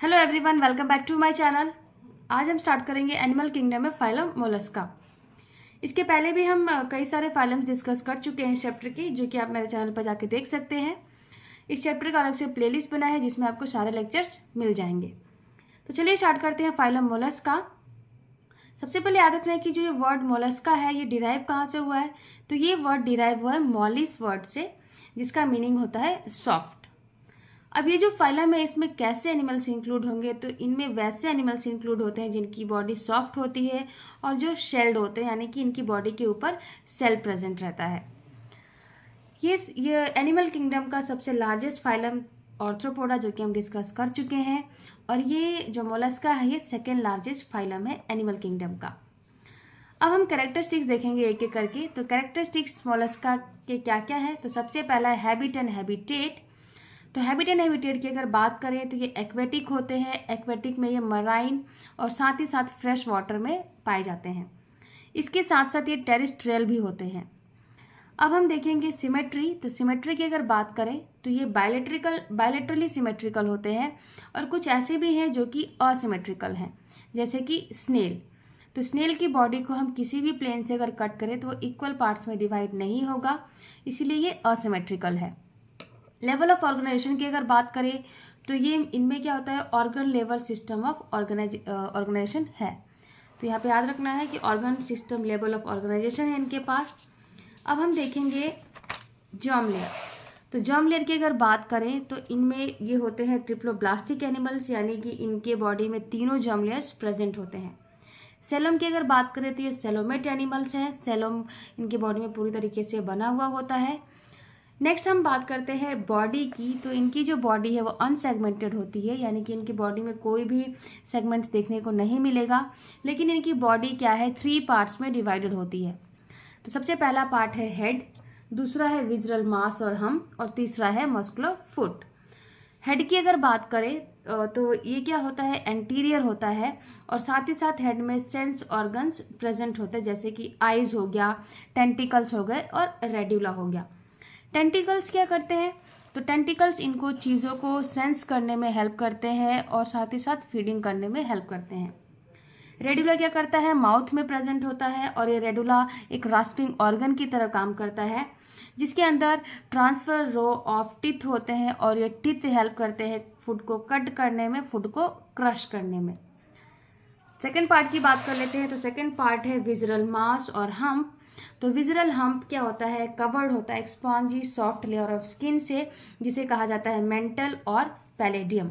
Hello everyone, welcome back to my channel. आज हम start करेंगे एनिमल किंगडम में फाइलम मोलस्का। इसके पहले भी हम कई सारे फाइलम्स डिस्कस कर चुके हैं इस चैप्टर की, जो कि आप मेरे चैनल पर जाके देख सकते हैं। इस चैप्टर का अलग से प्लेलिस्ट बना है जिसमें आपको सारे लेक्चर्स मिल जाएंगे। तो चलिए स्टार्ट करते हैं फाइलम मोलस्का। सबसे पहले याद रखना है कि जो ये वर्ड मोलस्का है ये डिराइव कहाँ से हुआ है। तो ये वर्ड डिराइव हुआ है मॉलिस वर्ड से, जिसका मीनिंग होता है सॉफ्ट। अब ये जो फाइलम है इसमें कैसे एनिमल्स इंक्लूड होंगे, तो इनमें वैसे एनिमल्स इंक्लूड होते हैं जिनकी बॉडी सॉफ्ट होती है और जो शेल्ड होते हैं, यानी कि इनकी बॉडी के ऊपर सेल प्रेजेंट रहता है। ये एनिमल किंगडम का सबसे लार्जेस्ट फाइलम ऑर्थ्रोपोडा, जो कि हम डिस्कस कर चुके हैं, और ये जो मोलस्का है ये सेकेंड लार्जेस्ट फाइलम है एनिमल किंगडम का। अब हम कैरेक्टरिस्टिक्स देखेंगे एक एक करके। तो कैरेक्टरिस्टिक्स मोलस्का के क्या क्या है, तो सबसे पहला है हैबिट एंड हैबिटेट। तो हैबिट एंड हैबिटेट की अगर बात करें तो ये एक्वेटिक होते हैं। एक्वेटिक में ये मराइन और साथ ही साथ फ्रेश वाटर में पाए जाते हैं। इसके साथ साथ ये टेरेस्ट्रियल भी होते हैं। अब हम देखेंगे सिमेट्री। तो सिमेट्री की अगर बात करें तो ये बायलेटरली सिमेट्रिकल होते हैं, और कुछ ऐसे भी हैं जो कि असिमेट्रिकल हैं, जैसे कि स्नेल। तो स्नेल की बॉडी को हम किसी भी प्लेन से अगर कट करें तो वो इक्वल पार्ट्स में डिवाइड नहीं होगा, इसीलिए ये असिमेट्रिकल है। लेवल ऑफ ऑर्गेनाइजेशन की अगर बात करें तो ये इनमें क्या होता है, organ level system of organisation है। तो यहाँ पे याद रखना है कि organ system level of organisation है इनके पास। अब हम देखेंगे जर्म लेयर। तो जर्म लेयर की अगर बात करें तो इनमें ये होते हैं ट्रिप्लोब्लास्टिक एनिमल्स, यानी कि इनके बॉडी में तीनों जर्म लेयर्स प्रेजेंट होते हैं। सेलोम की अगर बात करें तो ये सेलोमेट एनिमल्स हैं। सेलोम इनकी बॉडी में पूरी तरीके से बना हुआ होता है। नेक्स्ट हम बात करते हैं बॉडी की। तो इनकी जो बॉडी है वो अनसेगमेंटेड होती है, यानी कि इनकी बॉडी में कोई भी सेगमेंट्स देखने को नहीं मिलेगा, लेकिन इनकी बॉडी क्या है, 3 पार्ट्स में डिवाइडेड होती है। तो सबसे पहला पार्ट है हेड, दूसरा है विजरल मास और हम्प, और तीसरा है मस्कुलर फुट। हेड की अगर बात करें तो ये क्या होता है, एंटीरियर होता है, और साथ ही साथ हेड में सेंस ऑर्गन्स प्रेजेंट होते हैं, जैसे कि आईज हो गया, टेंटिकल्स हो गए और रेड्यूला हो गया। टेंटिकल्स क्या करते हैं, तो टेंटिकल्स इनको चीज़ों को सेंस करने में हेल्प करते हैं और साथ ही साथ फीडिंग करने में हेल्प करते हैं। रेडुला क्या करता है, माउथ में प्रेजेंट होता है, और ये रेडुला एक रास्पिंग ऑर्गन की तरह काम करता है, जिसके अंदर ट्रांसफर रो ऑफ टिथ होते हैं, और ये टिथ हेल्प करते हैं फूड को कट करने में, फूड को क्रश करने में। सेकेंड पार्ट की बात कर लेते हैं। तो सेकेंड पार्ट है विजरल मास और हम्प। तो विजरल हम्प क्या होता है, कवर्ड होता है एक spongy soft layer of skin से, जिसे कहा जाता है मेंटल और पैलेडियम।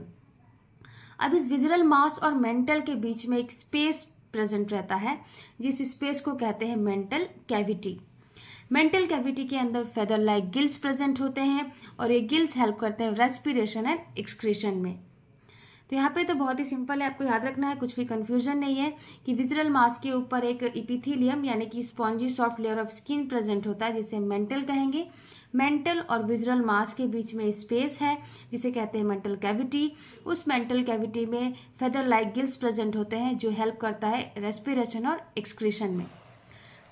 अब इस विजरल मास और मेंटल के बीच में एक स्पेस प्रेजेंट रहता है, जिस स्पेस को कहते हैं मेंटल कैविटी। मेंटल कैविटी के अंदर फेदर लाइक गिल्स प्रेजेंट होते हैं, और ये गिल्स हेल्प करते हैं रेस्पिरेशन एंड एक्सक्रीशन में। तो यहाँ पे तो बहुत ही सिंपल है, आपको याद रखना है, कुछ भी कंफ्यूजन नहीं है, कि विजरल मास के ऊपर एक इपिथेलियम यानी कि spongy soft layer of skin present होता है, जिसे मेंटल कहेंगे। मेंटल और विजरल मास के बीच में स्पेस है, जिसे कहते हैं मेंटल कैविटी। उस मेंटल कैविटी में फेदर लाइक गिल्स प्रेजेंट होते हैं, जो हेल्प करता है रेस्पिरेशन और एक्सक्रीशन में।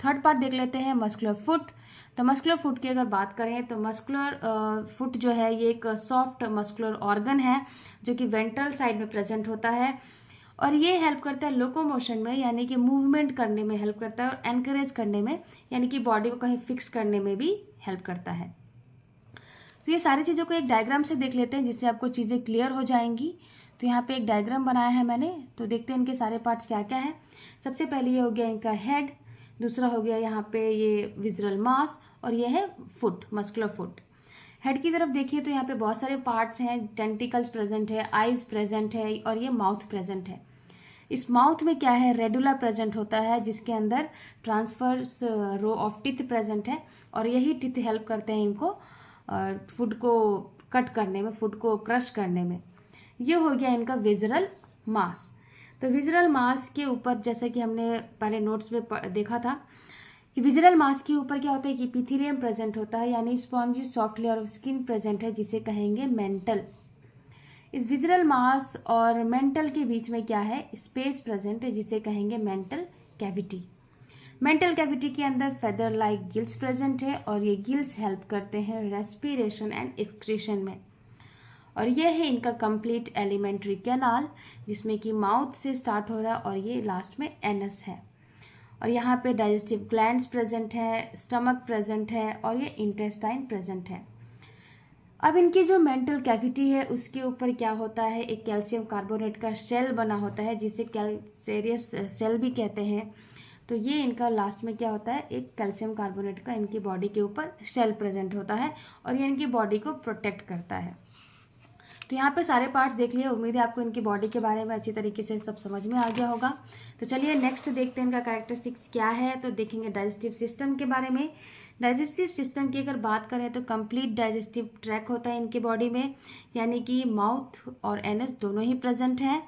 थर्ड पार्ट देख लेते हैं मस्कुलर फुट। तो मस्कुलर फुट की अगर बात करें तो मस्कुलर फुट जो है ये एक सॉफ्ट मस्कुलर ऑर्गन है, जो कि वेंट्रल साइड में प्रेजेंट होता है, और ये हेल्प करता है लोकोमोशन में, यानी कि मूवमेंट करने में हेल्प करता है, और एनकरेज करने में, यानी कि बॉडी को कहीं फिक्स करने में भी हेल्प करता है। तो ये सारी चीज़ों को एक डायग्राम से देख लेते हैं, जिससे आपको चीज़ें क्लियर हो जाएंगी। तो यहाँ पे एक डायग्राम बनाया है मैंने, तो देखते हैं इनके सारे पार्ट्स क्या क्या हैं। सबसे पहले ये हो गया इनका हेड, दूसरा हो गया यहाँ पे ये विजरल मास, और ये है फुट, मस्कुलर फुट। हेड की तरफ देखिए तो यहाँ पे बहुत सारे पार्ट्स हैं, टेंटिकल्स प्रेजेंट है, आईज प्रेजेंट है, और ये माउथ प्रेजेंट है। इस माउथ में क्या है, रेडुला प्रेजेंट होता है, जिसके अंदर transverse row of teeth present है, और यही टिथ हेल्प करते हैं इनको फूड को कट करने में, फूड को क्रश करने में। ये हो गया इनका विजरल मास। तो विजरल मास के ऊपर, जैसे कि हमने पहले नोट्स में देखा था, कि विजरल मास के ऊपर क्या होता है कि इपिथेलियम प्रेजेंट होता है, यानी spongy soft layer of skin present है, जिसे कहेंगे मेंटल। इस विजरल मास और मेंटल के बीच में क्या है, स्पेस प्रेजेंट है, जिसे कहेंगे मेंटल कैविटी। मेंटल कैविटी के अंदर फेदर लाइक गिल्स प्रेजेंट है, और ये गिल्स हेल्प करते हैं रेस्पिरेशन एंड एक्सक्रीशन में। और ये है इनका कंप्लीट एलिमेंट्री कैनाल, जिसमें कि माउथ से स्टार्ट हो रहा है और ये लास्ट में एनस है। और यहाँ पे डाइजेस्टिव ग्लैंड्स प्रेजेंट है, स्टमक प्रेजेंट है और ये इंटेस्टाइन प्रेजेंट है। अब इनकी जो मेंटल कैविटी है उसके ऊपर क्या होता है, एक कैल्शियम कार्बोनेट का शेल बना होता है जिसे कैल्सेरियस सेल भी कहते हैं। तो ये इनका लास्ट में क्या होता है, एक कैल्शियम कार्बोनेट का इनकी बॉडी के ऊपर शेल प्रेजेंट होता है और ये इनकी बॉडी को प्रोटेक्ट करता है। तो यहाँ पे सारे पार्ट्स देख लिए, उम्मीद है आपको इनकी बॉडी के बारे में अच्छी तरीके से सब समझ में आ गया होगा। तो चलिए नेक्स्ट देखते हैं इनका कैरेक्टरिस्टिक्स क्या है। तो देखेंगे डाइजेस्टिव सिस्टम के बारे में। डाइजेस्टिव सिस्टम की अगर बात करें तो कंप्लीट डाइजेस्टिव ट्रैक होता है इनकी बॉडी में, यानी कि माउथ और एनस दोनों ही प्रेजेंट हैं,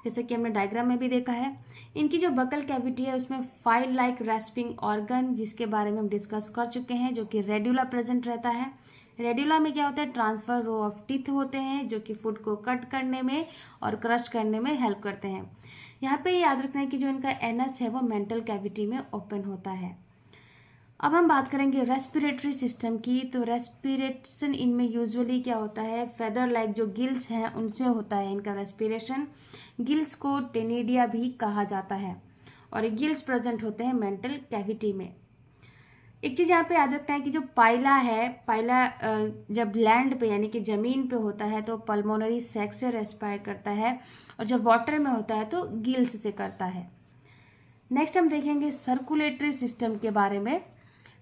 जैसे कि हमने डायग्राम में भी देखा है। इनकी जो बकल कैविटी है उसमें फाइल लाइक रेस्पिंग ऑर्गन, जिसके बारे में हम डिस्कस कर चुके हैं, जो कि रेड्यूला प्रेजेंट रहता है। रेड्यूला में क्या होता है, ट्रांसफर रो ऑफ टीथ होते हैं जो कि फूड को कट करने में और क्रश करने में हेल्प करते हैं। यहाँ पे याद रखना है कि जो इनका एनस है वो मेंटल कैविटी में ओपन होता है। अब हम बात करेंगे रेस्पिरेटरी सिस्टम की। तो रेस्पिरेशन इनमें यूजुअली क्या होता है, फेदर लाइक जो गिल्स हैं उनसे होता है इनका रेस्पिरेशन। गिल्स को टेनिडिया भी कहा जाता है और ये गिल्स प्रेजेंट होते हैं मेंटल कैविटी में। एक चीज़ यहाँ पे याद रखना है कि जो पाइला है, पाइला जब लैंड पे यानी कि ज़मीन पे होता है तो पल्मोनरी सैक से रेस्पायर करता है, और जब वाटर में होता है तो गिल्स से करता है। नेक्स्ट हम देखेंगे सर्कुलेटरी सिस्टम के बारे में।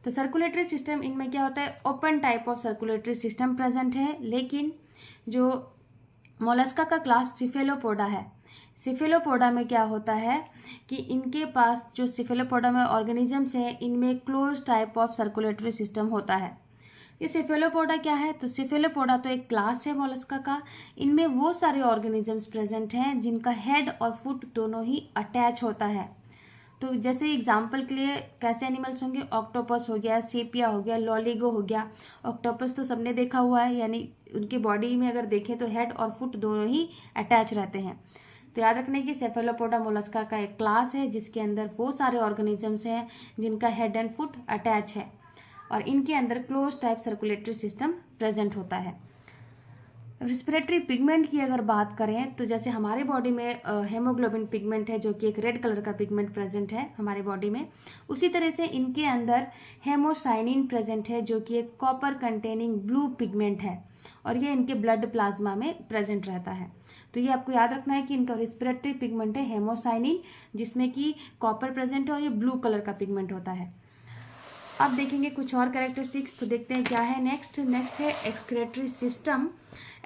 तो सर्कुलेटरी सिस्टम इनमें क्या होता है, open type of circulatory system present है, लेकिन जो मोलस्का का क्लास सिफेलोपोडा है, सिफेलोपोडा में क्या होता है कि इनके पास जो सिफेलोपोडा में ऑर्गेनिजम्स है इनमें close type of circulatory system होता है। ये सिफेलोपोडा क्या है, तो सिफेलोपोडा तो एक क्लास है मोलस्का का। इनमें वो सारे ऑर्गेनिजम्स प्रेजेंट हैं जिनका हेड और फुट दोनों ही अटैच होता है। तो जैसे एग्जाम्पल के लिए कैसे एनिमल्स होंगे, ऑक्टोपस हो गया, सेपिया हो गया, लॉलीगो हो गया। ऑक्टोपस तो सबने देखा हुआ है, यानी उनकी बॉडी में अगर देखें तो हेड और फुट दोनों ही अटैच रहते हैं। तो याद रखने की सेफेलोपोडा मोलस्का का एक क्लास है जिसके अंदर वो सारे ऑर्गेनिजम्स हैं जिनका हेड एंड फुट अटैच है और इनके अंदर close type circulatory system present होता है। रेस्पिरेटरी पिगमेंट की अगर बात करें तो जैसे हमारे बॉडी में हेमोग्लोबिन पिगमेंट है जो कि एक रेड कलर का पिगमेंट प्रेजेंट है हमारे बॉडी में, उसी तरह से इनके अंदर हेमोसाइनिन प्रेजेंट है जो कि एक कॉपर कंटेनिंग ब्लू पिगमेंट है और ये इनके ब्लड प्लाज्मा में प्रेजेंट रहता है। तो ये आपको याद रखना है कि इनका रेस्पिरेटरी पिगमेंट है हेमोसाइनिन, जिसमें कि कॉपर प्रेजेंट है और ये ब्लू कलर का पिगमेंट होता है। अब देखेंगे कुछ और कैरेक्टरिस्टिक्स, तो देखते हैं क्या है नेक्स्ट है एक्सक्रेटरी सिस्टम।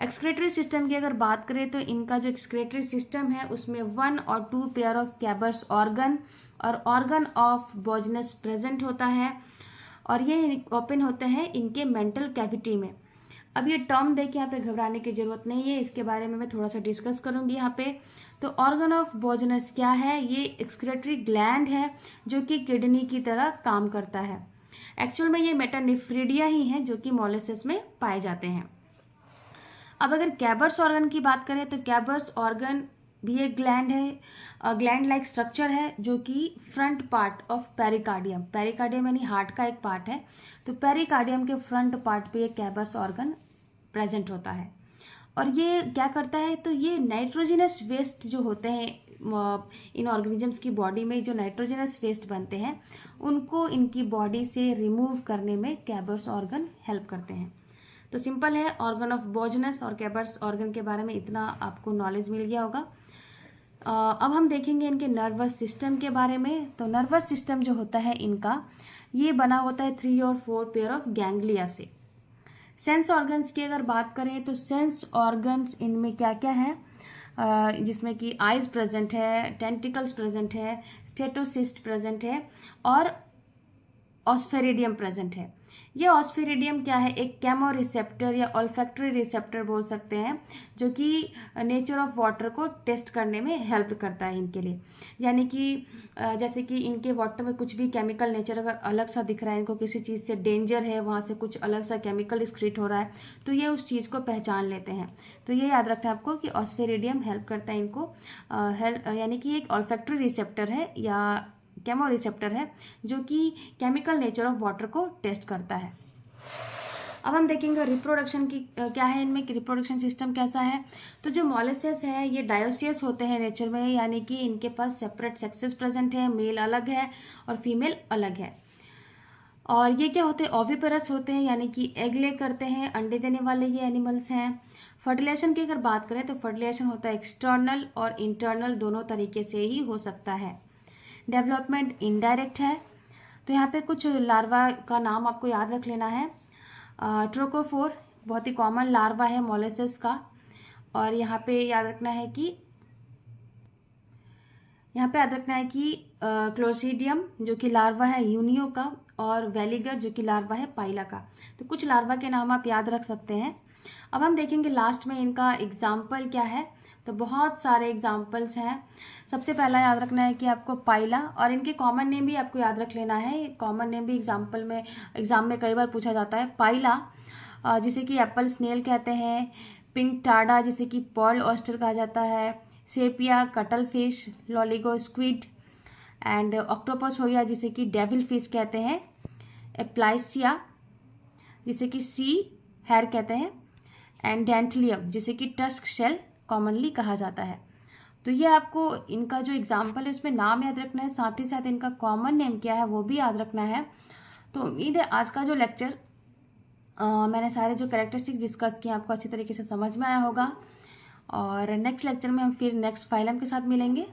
एक्सक्रेटरी सिस्टम की अगर बात करें तो इनका जो एक्सक्रेटरी सिस्टम है उसमें 1 और 2 पेयर ऑफ कैबर्स ऑर्गन और ऑर्गन ऑफ बॉजनस प्रेजेंट होता है और ये ओपन होते हैं इनके मेंटल कैविटी में। अब ये टर्म देख यहाँ पे घबराने की जरूरत नहीं है, इसके बारे में मैं थोड़ा सा डिस्कस करूंगी यहाँ पे। तो ऑर्गन ऑफ बॉजनस क्या है, ये एक्सक्रेटरी ग्लैंड है जो कि किडनी की तरह काम करता है। एक्चुअल में ये मेटानिफ्रीडिया ही है जो कि मोलेसेस में पाए जाते हैं। अब अगर कैबर्स ऑर्गन की बात करें तो कैबर्स ऑर्गन भी एक ग्लैंड है, ग्लैंड लाइक स्ट्रक्चर है जो कि front part of pericardium, pericardium यानी हार्ट का एक पार्ट है, तो पेरिकार्डियम के फ्रंट पार्ट पे ये कैबर्स ऑर्गन प्रेजेंट होता है। और ये क्या करता है, तो ये नाइट्रोजनस वेस्ट जो होते हैं इन ऑर्गेनिजम्स की बॉडी में, जो नाइट्रोजनस वेस्ट बनते हैं उनको इनकी बॉडी से रिमूव करने में कैबर्स ऑर्गन हेल्प करते हैं। तो सिंपल है, ऑर्गन ऑफ बॉजनस और कैबर्स ऑर्गन के बारे में इतना आपको नॉलेज मिल गया होगा। अब हम देखेंगे इनके नर्वस सिस्टम के बारे में। तो नर्वस सिस्टम जो होता है इनका, ये बना होता है 3 और 4 पेयर ऑफ गैंग्लिया से। सेंस ऑर्गन्स की अगर बात करें तो सेंस ऑर्गन्स इनमें क्या क्या है, जिसमें कि आइज प्रेजेंट है, टेंटिकल्स प्रेजेंट है, स्टेटोसिस्ट प्रेजेंट है और ऑस्फेरिडियम प्रेजेंट है। ये ऑस्फेरिडियम क्या है, एक केमो रिसेप्टर या ऑल्फैक्टरी रिसेप्टर बोल सकते हैं जो कि नेचर ऑफ वाटर को टेस्ट करने में हेल्प करता है इनके लिए। यानी कि जैसे कि इनके वाटर में कुछ भी केमिकल नेचर अगर अलग सा दिख रहा है, इनको किसी चीज़ से डेंजर है, वहाँ से कुछ अलग सा केमिकल एक्सक्रीट हो रहा है, तो ये उस चीज़ को पहचान लेते हैं। तो ये याद रखना है आपको कि ऑस्फेरिडियम हेल्प करता है इनको, यानी कि एक ऑल्फैक्टरी रिसेप्टर है या केमो रिसेप्टर है जो कि केमिकल नेचर ऑफ वाटर को टेस्ट करता है। अब हम देखेंगे रिप्रोडक्शन की क्या है, इनमें रिप्रोडक्शन सिस्टम कैसा है। तो जो मॉलिसेस है ये डायोसियस होते हैं नेचर में, यानी कि इनके पास सेपरेट सेक्सेस प्रेजेंट है, मेल अलग है और फीमेल अलग है। और ये क्या होते हैं, ओविपेरस होते हैं, यानी कि एग ले करते हैं, अंडे देने वाले ये एनिमल्स हैं। फर्टिलाइजेशन की अगर बात करें तो फर्टिलाइजेशन होता है एक्सटर्नल और इंटरनल दोनों तरीके से ही हो सकता है। डेवलपमेंट इनडायरेक्ट है। तो यहाँ पे कुछ लार्वा का नाम आपको याद रख लेना है। ट्रोकोफोर बहुत ही कॉमन लार्वा है मोलेसेस का। और यहाँ पे याद रखना है कि क्लोसीडियम जो कि लार्वा है यूनियो का, और वेलिगर जो कि लार्वा है पाइला का। तो कुछ लार्वा के नाम आप याद रख सकते हैं। अब हम देखेंगे लास्ट में इनका एग्जाम्पल क्या है। तो बहुत सारे एग्जाम्पल्स हैं। सबसे पहला याद रखना है कि आपको पाइला, और इनके कॉमन नेम भी आपको याद रख लेना है। कॉमन नेम भी एग्जाम में कई बार पूछा जाता है। पाइला जिसे कि एप्पल स्नेल कहते हैं, पिंक टाडा जिसे कि पर्ल ऑयस्टर कहा जाता है, sepia cuttle fish, Loligo squid, and octopus हो गया जिसे कि डेविल फिश कहते हैं, एप्लाइसिया जिसे कि सी हेयर कहते हैं, एंड डेंटलियम जिसे कि टस्क शेल कॉमनली कहा जाता है। तो ये आपको इनका जो एग्जाम्पल है उसमें नाम याद रखना है, साथ ही साथ इनका कॉमन नेम क्या है वो भी याद रखना है। तो उम्मीद है आज का जो लेक्चर मैंने सारे जो कैरेक्टरिस्टिक डिस्कस किए आपको अच्छी तरीके से समझ में आया होगा। और नेक्स्ट लेक्चर में हम फिर नेक्स्ट फाइलम के साथ मिलेंगे।